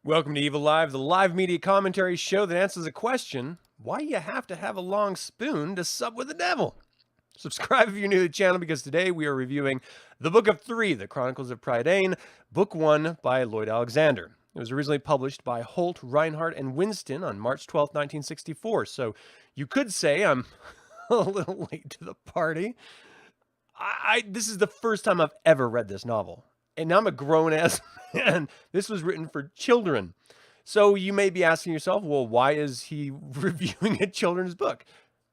Welcome to Evilive, the live media commentary show that answers the question, why you have to have a long spoon to sup with the devil? Subscribe if you're new to the channel because today we are reviewing the Book of Three, the Chronicles of Prydain, Book 1 by Lloyd Alexander. It was originally published by Holt, Reinhardt, and Winston on March 12, 1964, so you could say I'm a little late to the party. This is the first time I've ever read this novel, and I'm a grown-ass man. This was written for children. So you may be asking yourself, well, why is he reviewing a children's book?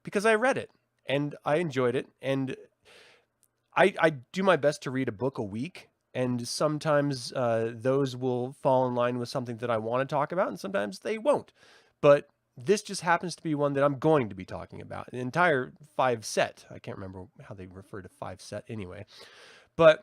Because I read it, and I enjoyed it, and I do my best to read a book a week, and sometimes those will fall in line with something that I want to talk about, and sometimes they won't. But this just happens to be one that I'm going to be talking about. An entire 5-set. I can't remember how they refer to 5-set anyway. But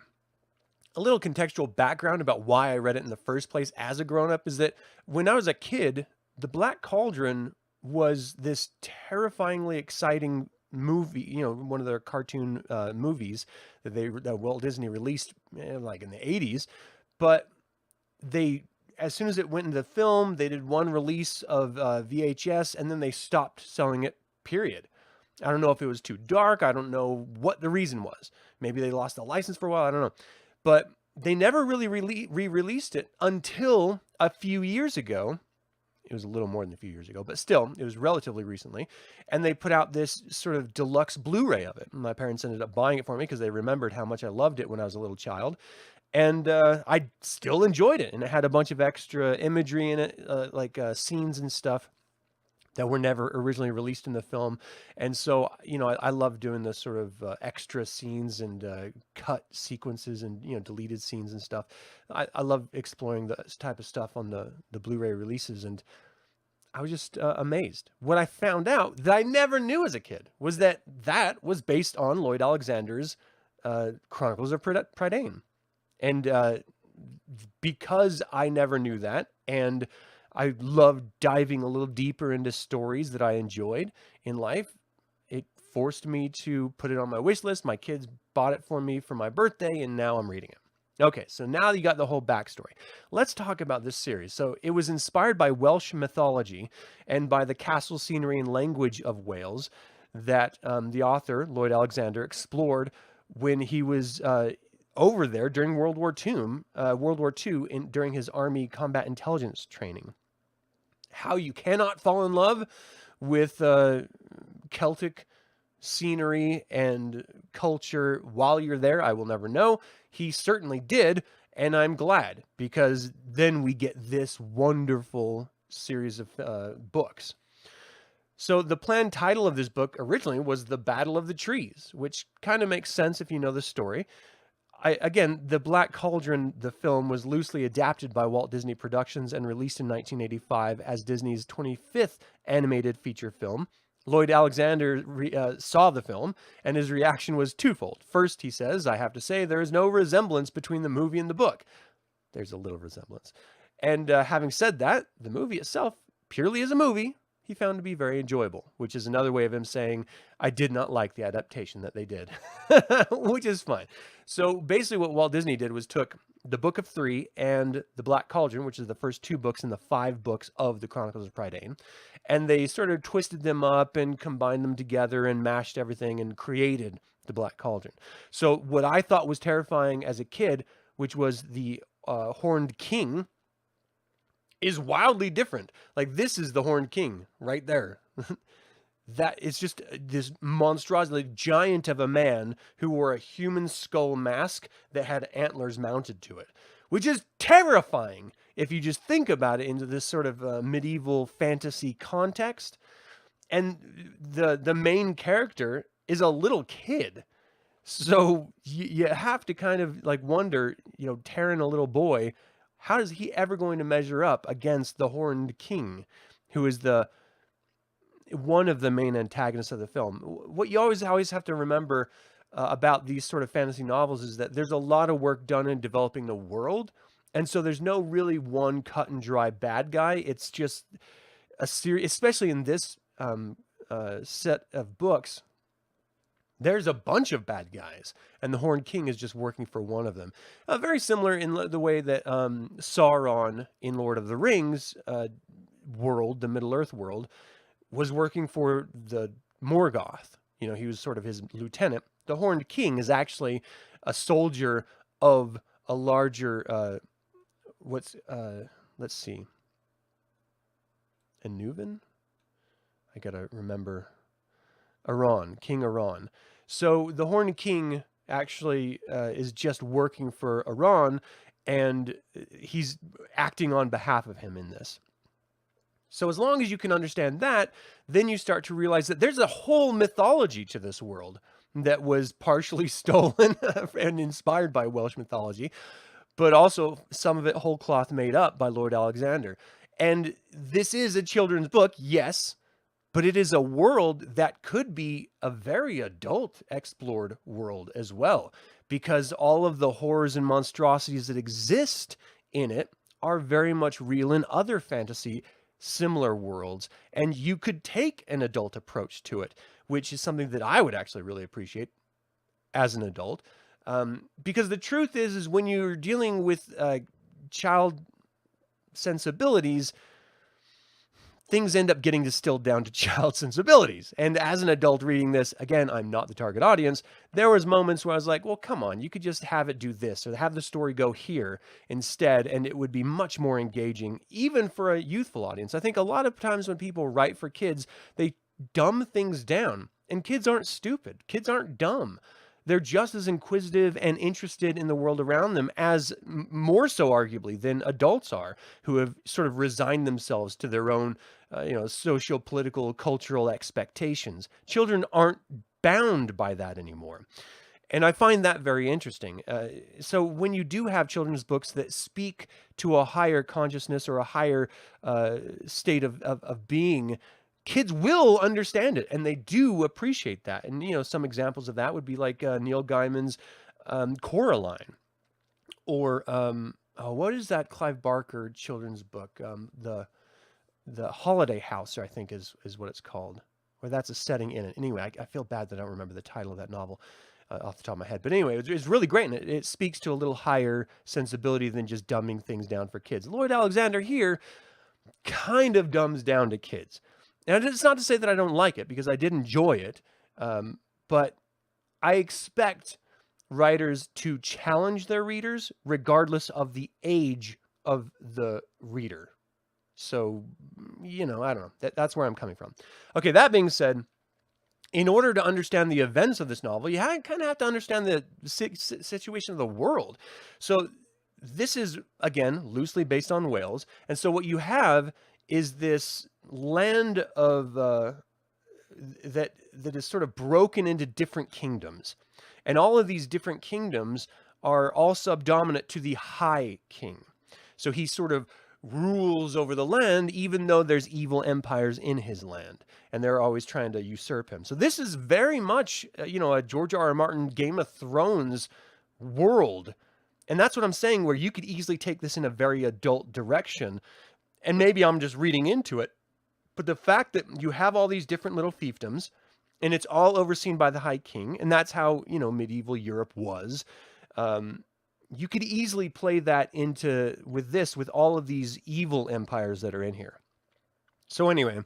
a little contextual background about why I read it in the first place as a grown-up is that when I was a kid, The Black Cauldron was this terrifyingly exciting movie, one of their cartoon movies that Walt Disney released like in the 80s. But as soon as it went into film, they did one release of VHS, and then they stopped selling it, period. I don't know if it was too dark. I don't know what the reason was. Maybe they lost the license for a while. I don't know. But they never really re-released it until a few years ago. It was a little more than a few years ago, but still, it was relatively recently. And they put out this sort of deluxe Blu-ray of it. My parents ended up buying it for me because they remembered how much I loved it when I was a little child. And I still enjoyed it. And it had a bunch of extra imagery in it, like scenes and stuff that were never originally released in the film. And so, I love doing the sort of extra scenes and cut sequences and, deleted scenes and stuff. I love exploring this type of stuff on the Blu-ray releases. And I was just amazed. What I found out that I never knew as a kid was that was based on Lloyd Alexander's Chronicles of Prydain. And because I never knew that, and I loved diving a little deeper into stories that I enjoyed in life, it forced me to put it on my wish list. My kids bought it for me for my birthday, and now I'm reading it. Okay, so now you got the whole backstory. Let's talk about this series. So it was inspired by Welsh mythology and by the castle scenery and language of Wales that the author, Lloyd Alexander, explored when he was over there during World War II, during his Army combat intelligence training. How you cannot fall in love with Celtic scenery and culture while you're there, I will never know. He certainly did, and I'm glad, because then we get this wonderful series of books. So the planned title of this book originally was The Battle of the Trees, which kind of makes sense if you know the story. Again, The Black Cauldron, the film, was loosely adapted by Walt Disney Productions and released in 1985 as Disney's 25th animated feature film. Lloyd Alexander saw the film, and his reaction was twofold. First, he says, I have to say there is no resemblance between the movie and the book. There's a little resemblance. And having said that, the movie itself, purely as a movie, he found to be very enjoyable, which is another way of him saying, I did not like the adaptation that they did, which is fine. So basically what Walt Disney did was took the Book of Three and the Black Cauldron, which is the first 2 books in the 5 books of the Chronicles of Prydain, and they sort of twisted them up and combined them together and mashed everything and created the Black Cauldron. So what I thought was terrifying as a kid, which was the Horned King, is wildly different. Like, this is the Horned King right there. That is just this monstrosity, giant of a man who wore a human skull mask that had antlers mounted to it, which is terrifying if you just think about it into this sort of medieval fantasy context. And the main character is a little kid. So you have to kind of like wonder, Taran, a little boy, how is he ever going to measure up against the Horned King, who is one of the main antagonists of the film? What you always have to remember about these sort of fantasy novels is that there's a lot of work done in developing the world, and so there's no really one cut and dry bad guy. It's just a series, especially in this set of books. There's a bunch of bad guys, and the Horned King is just working for one of them. Very similar in the way that Sauron in Lord of the Rings world, the Middle-earth world, was working for the Morgoth. You know, he was sort of his lieutenant. The Horned King is actually a soldier of a larger, let's see, Enuvan? I gotta remember. Aran, King Aran. So the Horned King actually is just working for Aran, and he's acting on behalf of him in this. So as long as you can understand that, then you start to realize that there's a whole mythology to this world that was partially stolen and inspired by Welsh mythology, but also some of it whole cloth made up by Lloyd Alexander. And this is a children's book, yes, but it is a world that could be a very adult explored world as well, because all of the horrors and monstrosities that exist in it are very much real in other fantasy similar worlds. And you could take an adult approach to it, which is something that I would actually really appreciate as an adult. Because the truth is when you're dealing with child sensibilities, things end up getting distilled down to child sensibilities. And as an adult reading this, again, I'm not the target audience. There was moments where I was like, well, come on, you could just have it do this or have the story go here instead, and it would be much more engaging, even for a youthful audience. I think a lot of times when people write for kids, they dumb things down. And kids aren't stupid. Kids aren't dumb. They're just as inquisitive and interested in the world around them as more so arguably than adults are, who have sort of resigned themselves to their own, social, political, cultural expectations. Children aren't bound by that anymore. And I find that very interesting. So when you do have children's books that speak to a higher consciousness or a higher state of being, kids will understand it, and they do appreciate that. And, some examples of that would be like Neil Gaiman's Coraline, or what is that Clive Barker children's book? The Holiday House, I think is what it's called, or that's a setting in it. Anyway, I feel bad that I don't remember the title of that novel off the top of my head. But anyway, it's really great, and it speaks to a little higher sensibility than just dumbing things down for kids. Lloyd Alexander here kind of dumbs down to kids. And it's not to say that I don't like it, because I did enjoy it, but I expect writers to challenge their readers regardless of the age of the reader. So, I don't know. That's where I'm coming from. Okay, that being said, in order to understand the events of this novel, you kind of have to understand the situation of the world. So this is, again, loosely based on Wales. And so what you have is this land of that is sort of broken into different kingdoms, and all of these different kingdoms are all subdominant to the High King. So he sort of rules over the land, even though there's evil empires in his land, and they're always trying to usurp him. So this is very much a George R.R. Martin Game of Thrones world, and that's what I'm saying, where you could easily take this in a very adult direction. And maybe I'm just reading into it, but the fact that you have all these different little fiefdoms, and it's all overseen by the High King, and that's how, medieval Europe was. You could easily play that with all of these evil empires that are in here. So anyway,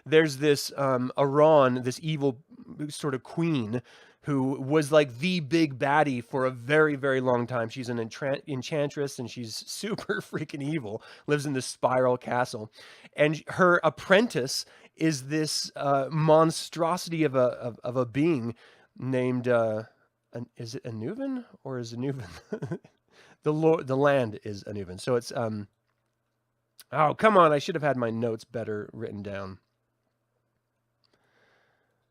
there's this Aran, this evil sort of queen, who was like the big baddie for a very, very long time. She's an enchantress, and she's super freaking evil, lives in this spiral castle. And her apprentice is this monstrosity of a being named, is it Enuvan, or is Enuvan? The land is Enuvan. So it's, oh, come on, I should have had my notes better written down.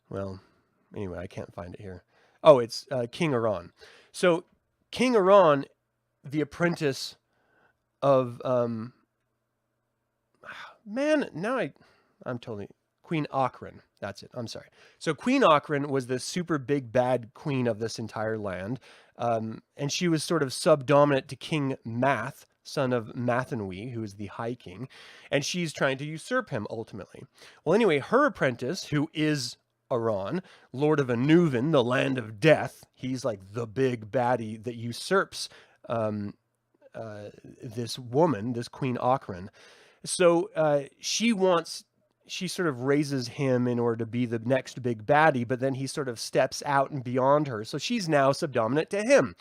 Well, anyway, I can't find it here. Oh, it's King Aran. So King Aran, the apprentice of Queen Ochran. That's it. I'm sorry. So Queen Ochran was the super big bad queen of this entire land, and she was sort of subdominant to King Math, son of Eilonwy, who is the High King, and she's trying to usurp him ultimately. Well, anyway, her apprentice, who is Aran, Lord of Anuvan, the land of death. He's like the big baddie that usurps um, this woman, this Queen Akron. So she sort of raises him in order to be the next big baddie, but then he sort of steps out and beyond her. So she's now subdominant to him.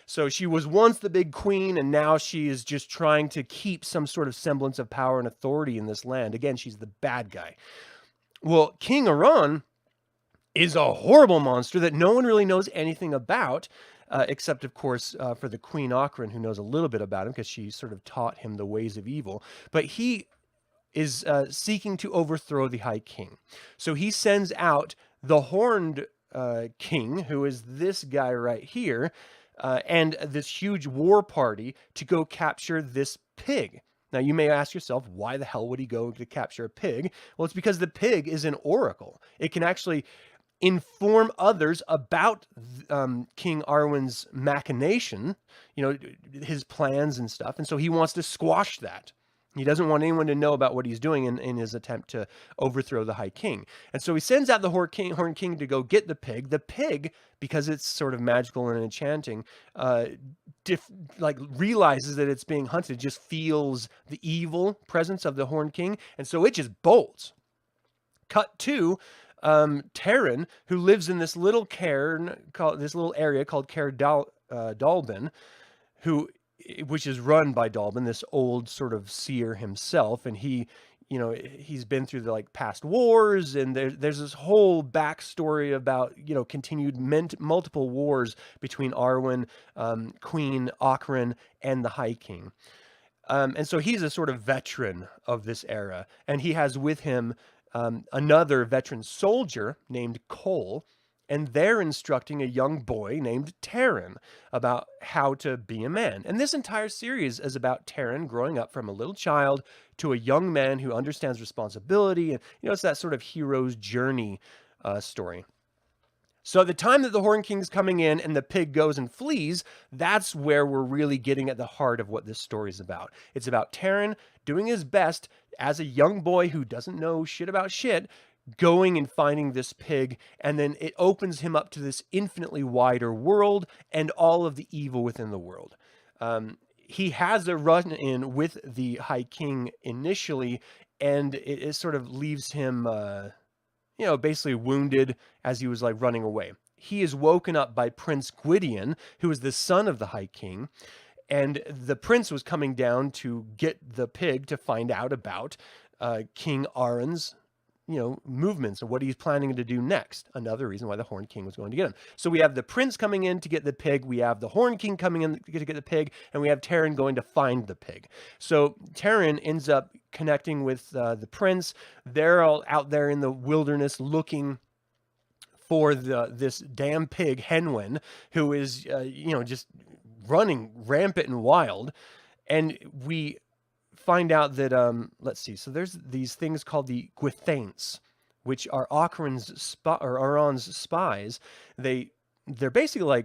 So she was once the big queen, and now she is just trying to keep some sort of semblance of power and authority in this land. Again, she's the bad guy. Well, King Aran is a horrible monster that no one really knows anything about, except, of course, for the Queen Akron, who knows a little bit about him because she sort of taught him the ways of evil. But he is seeking to overthrow the High King. So he sends out the Horned King, who is this guy right here, and this huge war party to go capture this pig. Now, you may ask yourself, why the hell would he go to capture a pig? Well, it's because the pig is an oracle. It can actually inform others about King Arwen's machination, his plans and stuff. And so he wants to squash that. He doesn't want anyone to know about what he's doing in his attempt to overthrow the High King. And so he sends out the Horn King to go get the pig. The pig, because it's sort of magical and enchanting, realizes that it's being hunted, just feels the evil presence of the Horn King. And so it just bolts. Cut to Taran, who lives in this little area called Cair Dalbin, which is run by Dalbin, this old sort of seer himself, and he's been through the past wars, and there's this whole backstory about continued multiple wars between Arwen, Queen Akron, and the High King. And so he's a sort of veteran of this era, and he has with him another veteran soldier named Cole, and they're instructing a young boy named Taran about how to be a man. And this entire series is about Taran growing up from a little child to a young man who understands responsibility, and it's that sort of hero's journey story. So at the time that the Horn King's coming in and the pig goes and flees, that's where we're really getting at the heart of what this story is about. It's about Taran doing his best as a young boy who doesn't know shit about shit, going and finding this pig, and then it opens him up to this infinitely wider world and all of the evil within the world. He has a run-in with the High King initially, and it sort of leaves him basically wounded as he was running away. He is woken up by Prince Gwydion, who is the son of the High King, and the prince was coming down to get the pig to find out about King Aran's movements and what he's planning to do next. Another reason why the Horn King was going to get him. So we have the prince coming in to get the pig, we have the Horn King coming in to get the pig, and we have Taran going to find the pig. So Taran ends up connecting with the prince. They're all out there in the wilderness looking for this damn pig, Henwen, who is just running rampant and wild. And we find out that let's see, so there's these things called the Gwythaints, which are Aran's spies. They're basically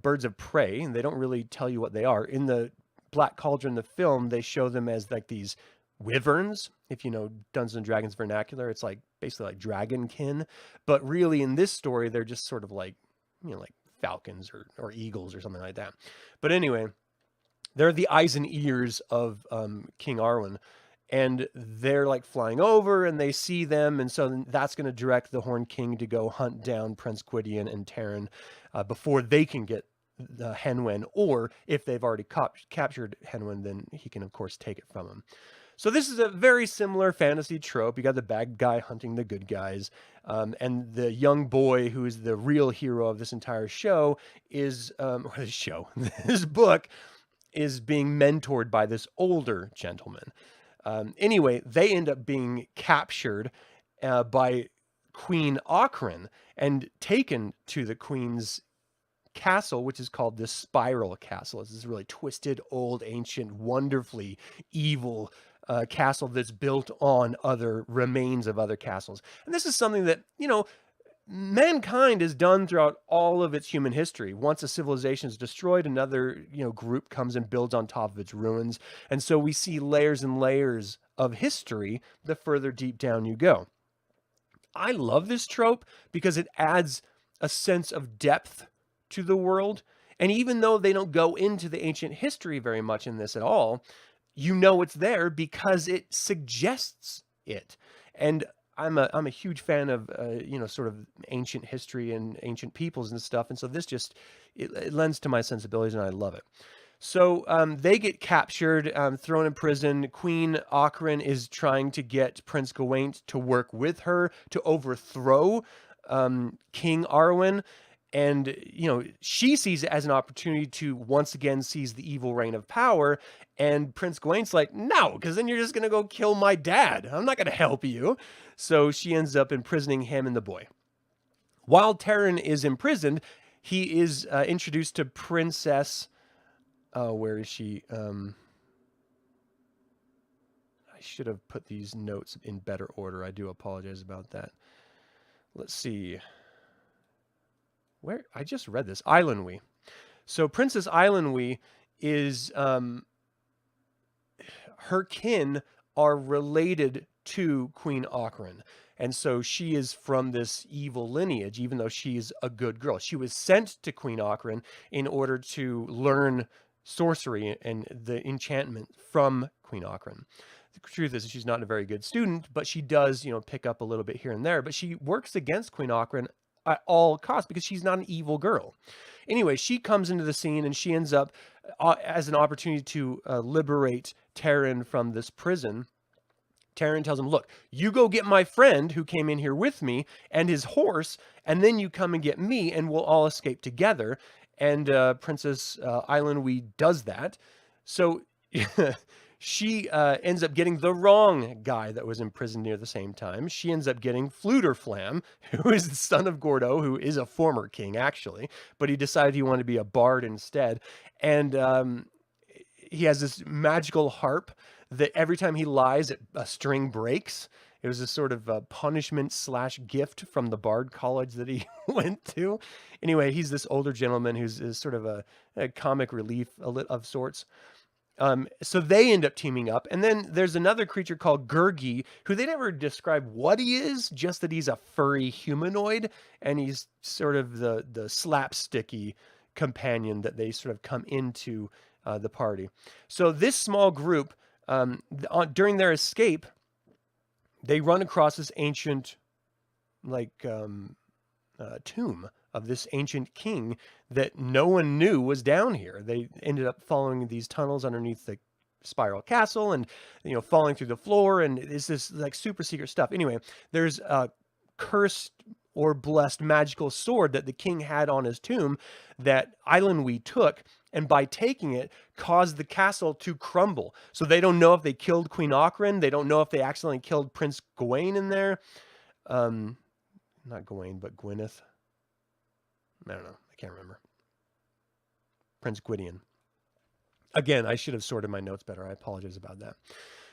birds of prey, and they don't really tell you what they are. In the Black Cauldron, the film, they show them as these wyverns. If you know Dungeons and Dragons vernacular, it's basically like dragonkin, but really in this story they're just sort of like falcons or eagles or something like that. But anyway, they're the eyes and ears of King Arwen, and they're flying over, and they see them, and so that's going to direct the Horn King to go hunt down Prince Gwydion and Taran before they can get the Henwen, or if they've already captured Henwen, then he can of course take it from him. So this is a very similar fantasy trope. You got the bad guy hunting the good guys, and the young boy who is the real hero of this entire show is, this book is being mentored by this older gentleman. Anyway, they end up being captured by Queen Akron and taken to the queen's castle, which is called the Spiral Castle. It's this really twisted, old, ancient, wonderfully evil castle that's built on other remains of other castles. And this is something that, mankind has done throughout all of its human history. Once a civilization is destroyed, another group comes and builds on top of its ruins. And so we see layers and layers of history the further deep down you go. I love this trope because it adds a sense of depth to the world. And even though they don't go into the ancient history very much in this at all, you know it's there because it suggests it. And I'm a huge fan of sort of ancient history and ancient peoples and stuff, and so this just it lends to my sensibilities, and I love it. So they get captured, thrown in prison. Queen Ochran is trying to get Prince Gawain to work with her to overthrow King Arwen. And, she sees it as an opportunity to once again seize the evil reign of power. And Prince Gawain's like, no, because then you're just going to go kill my dad. I'm not going to help you. So she ends up imprisoning him and the boy. While Taran is imprisoned, he is introduced to Princess... where is she? I should have put these notes in better order. I do apologize about that. Let's see. Where? I just read this. Eilonwy. So Princess Eilonwy is... her kin are related to Queen Ochran. And so she is from this evil lineage, even though she's a good girl. She was sent to Queen Ochran in order to learn sorcery and the enchantment from Queen Ochran. The truth is she's not a very good student, but she does, pick up a little bit here and there. But she works against Queen Ochran at all costs because she's not an evil girl. Anyway, she comes into the scene and she ends up as an opportunity to liberate Taran from this prison. Taran tells him, look, you go get my friend who came in here with me and his horse, and then you come and get me and we'll all escape together. And Princess Eilonwy does that. So she ends up getting the wrong guy that was in prison near the same time. She ends up getting Fflewddur Fflam, who is the son of Gordo, who is a former king, actually. But he decided he wanted to be a bard instead. And he has this magical harp that every time he lies, a string breaks. It was a sort of a punishment/gift from the Bard College that he went to. Anyway, he's this older gentleman who's sort of a comic relief of sorts. So they end up teaming up. And then there's another creature called Gurgi, who they never describe what he is, just that he's a furry humanoid. And he's sort of the slapsticky companion that they sort of come into the party. So this small group, during their escape, they run across this ancient, tomb of this ancient king that no one knew was down here. They ended up following these tunnels underneath the spiral castle and, falling through the floor. And it's this super secret stuff. Anyway, there's a cursed or blessed magical sword that the king had on his tomb that Eilonwy took, and by taking it, caused the castle to crumble. So they don't know if they killed Queen Ochran. They don't know if they accidentally killed Prince Gawain in there. Not Gawain, but Gwyneth. I don't know. I can't remember. Prince Gwydion. Again, I should have sorted my notes better. I apologize about that.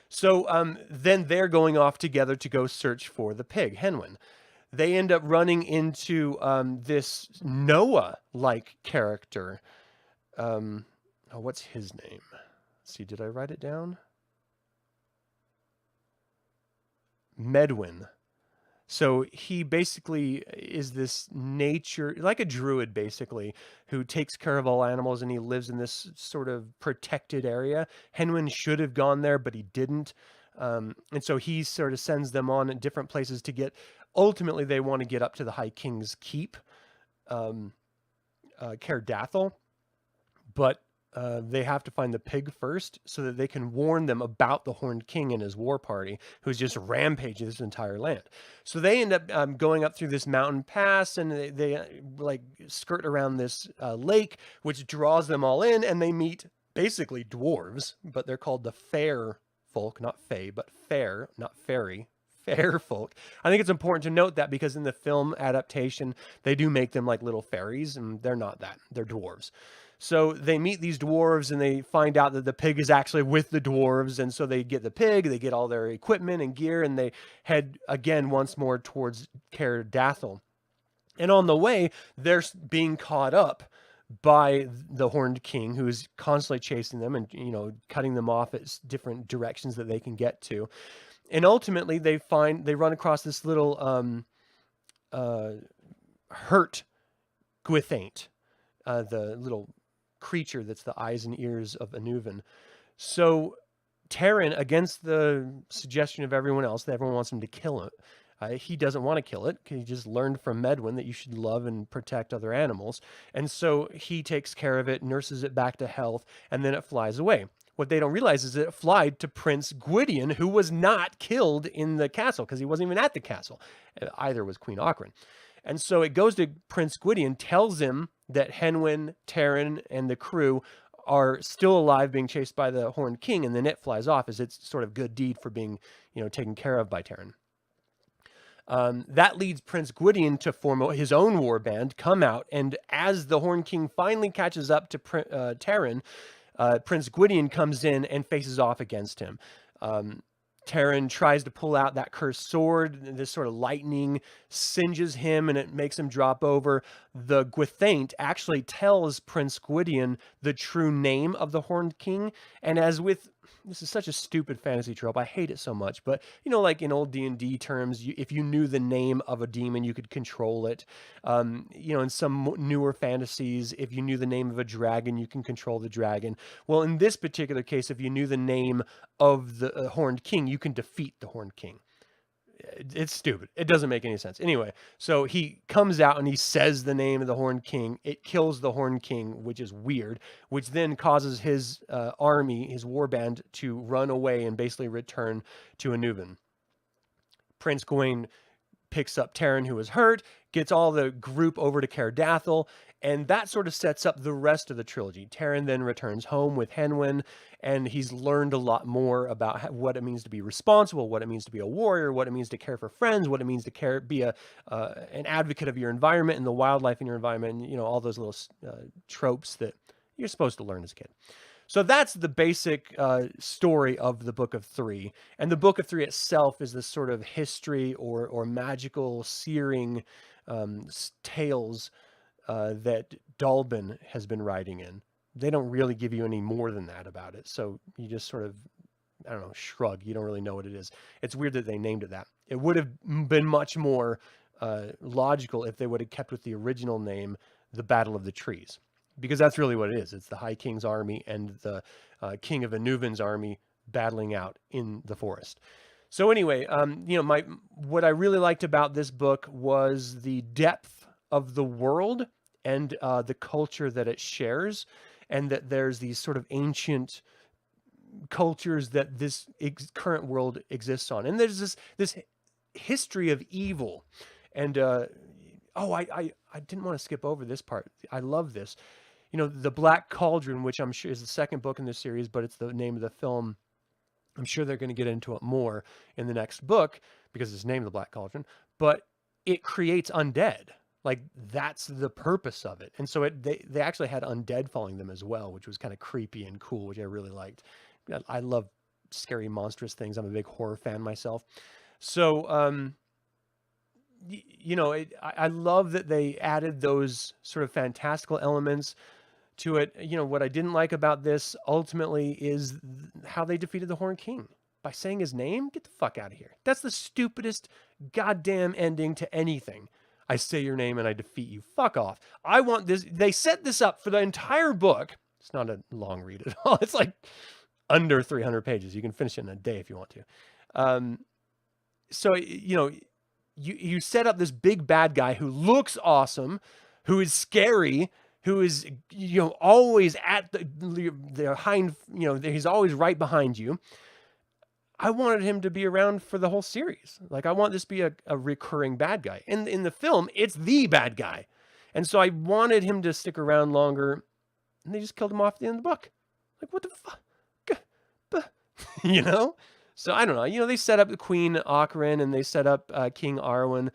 So then they're going off together to go search for the pig, Henwin. They end up running into this Noah-like character. What's his name? Let's see, did I write it down? Medwin. So he basically is this nature, like a druid basically, who takes care of all animals, and he lives in this sort of protected area. Henwin should have gone there, but he didn't. And so he sort of sends them on in different places to get, ultimately they want to get up to the High King's Keep, Caer Dathel, but they have to find the pig first so that they can warn them about the Horned King and his war party, who's just rampaging this entire land. So they end up going up through this mountain pass, and they skirt around this lake, which draws them all in, and they meet basically dwarves, but they're called the fair folk, not fae, but fair, not fairy. Fair folk. I think it's important to note that because in the film adaptation, they do make them like little fairies, and they're not that. They're dwarves. So they meet these dwarves, and they find out that the pig is actually with the dwarves. And so they get the pig, they get all their equipment and gear, and they head again once more towards Caer Dathel. And on the way, they're being caught up by the Horned King, who is constantly chasing them and, cutting them off at different directions that they can get to. And ultimately they run across this little hurt Gwithaint, the little creature that's the eyes and ears of Anuvan. So Taran, against the suggestion of everyone else, that everyone wants him to kill it, he doesn't want to kill it because he just learned from Medwyn that you should love and protect other animals. And so he takes care of it, nurses it back to health, and then it flies away. What they don't realize is that it flied to Prince Gwydion, who was not killed in the castle because he wasn't even at the castle. Either was Queen Ochren. And so it goes to Prince Gwydion, tells him that Henwyn, Taran, and the crew are still alive being chased by the Horned King, and then it flies off as its sort of good deed for being, taken care of by Taran. That leads Prince Gwydion to form his own war band, come out, and as the Horned King finally catches up to Taran, Prince Gwydion comes in and faces off against him. Taran tries to pull out that cursed sword. This sort of lightning singes him and it makes him drop over. The Gwithaint actually tells Prince Gwydion the true name of the Horned King. And as with, this is such a stupid fantasy trope. I hate it so much. But, like in old D&D terms, if you knew the name of a demon, you could control it. In some newer fantasies, if you knew the name of a dragon, you can control the dragon. Well, in this particular case, if you knew the name of the Horned King, you can defeat the Horned King. It's stupid. It doesn't make any sense. Anyway, so he comes out and he says the name of the Horned King. It kills the Horned King, which is weird, which then causes his army, his war band, to run away and basically return to Anuvan. Prince Gawain picks up Taran, who was hurt, gets all the group over to Cardathel, and that sort of sets up the rest of the trilogy. Taran then returns home with Henwyn, and he's learned a lot more about what it means to be responsible, what it means to be a warrior, what it means to care for friends, what it means to be an advocate of your environment and the wildlife in your environment, and, all those little tropes that you're supposed to learn as a kid. So that's the basic story of the Book of Three. And the Book of Three itself is this sort of history or magical searing tales that Dalbin has been writing in. They don't really give you any more than that about it. So you just sort of, shrug. You don't really know what it is. It's weird that they named it that. It would have been much more logical if they would have kept with the original name, The Battle of the Trees. Because that's really what it is. It's the High King's army and the King of Anuvin's army battling out in the forest. So anyway, what I really liked about this book was the depth of the world and the culture that it shares, and that there's these sort of ancient cultures that this current world exists on. And there's this history of evil. And I didn't want to skip over this part. I love this. The Black Cauldron, which I'm sure is the second book in this series, but it's the name of the film. I'm sure they're going to get into it more in the next book because it's named The Black Cauldron, but it creates undead. Like, that's the purpose of it. And so they actually had undead following them as well, which was kind of creepy and cool, which I really liked. I love scary, monstrous things. I'm a big horror fan myself. So, I love that they added those sort of fantastical elements to it. What I didn't like about this ultimately is how they defeated the Horned King by saying his name. Get the fuck out of here. That's the stupidest goddamn ending to anything. I say your name and I defeat you. Fuck off. I want this. They set this up for the entire book. It's not a long read at all. It's like under 300 pages. You can finish it in a day if you want to. So, you set up this big bad guy who looks awesome, who is scary, who is, always at the hind, he's always right behind you. I wanted him to be around for the whole series. Like, I want this to be a recurring bad guy. And in the film, it's the bad guy. And so I wanted him to stick around longer, and they just killed him off at the end of the book. Like, what the fuck? So I don't know. They set up the Queen Ochren, and they set up King Arwen,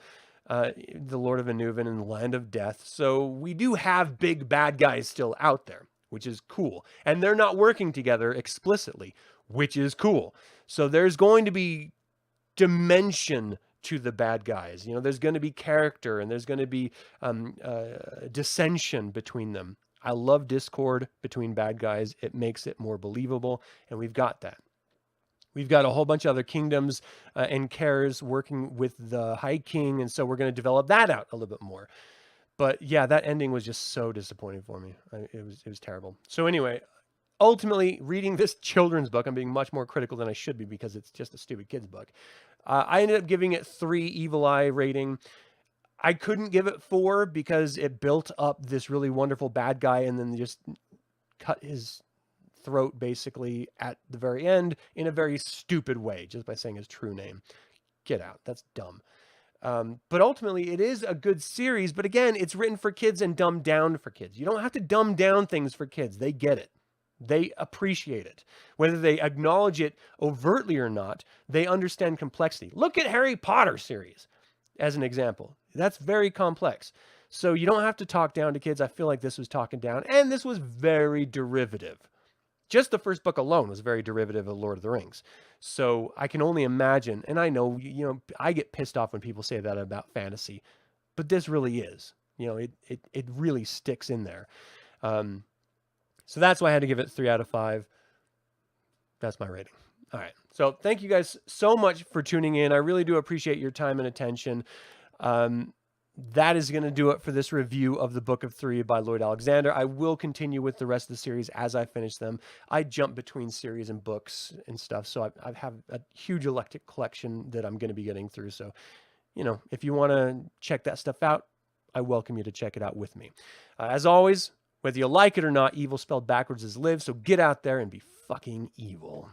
the Lord of Anuvan, and the Land of Death. So we do have big bad guys still out there, which is cool. And they're not working together explicitly, which is cool. So there's going to be dimension to the bad guys. There's going to be character, and there's going to be dissension between them. I love discord between bad guys. It makes it more believable, and we've got that. We've got a whole bunch of other kingdoms and cares working with the High King, and so we're going to develop that out a little bit more. But yeah, that ending was just so disappointing for me. It was terrible. So anyway, ultimately, reading this children's book, I'm being much more critical than I should be because it's just a stupid kid's book. I ended up giving it 3 evil eye rating. I couldn't give it 4 because it built up this really wonderful bad guy and then just cut his throat basically at the very end in a very stupid way, just by saying his true name. Get out. That's dumb. But ultimately, it is a good series. But again, it's written for kids and dumbed down for kids. You don't have to dumb down things for kids. They get it. They appreciate it. Whether they acknowledge it overtly or not, they understand complexity. Look at Harry Potter series as an example. That's very complex. So you don't have to talk down to kids. I feel like this was talking down, and this was very derivative. Just the first book alone was very derivative of Lord of the Rings. So I can only imagine, and I know, I get pissed off when people say that about fantasy, but this really is. It really sticks in there. So that's why I had to give it 3 out of 5. That's my rating. All right. So thank you guys so much for tuning in. I really do appreciate your time and attention. That is going to do it for this review of the Book of 3 by Lloyd Alexander. I will continue with the rest of the series as I finish them. I jump between series and books and stuff, so I have a huge eclectic collection that I'm going to be getting through. So, if you want to check that stuff out, I welcome you to check it out with me. As always, whether you like it or not, evil spelled backwards is live, so get out there and be fucking evil.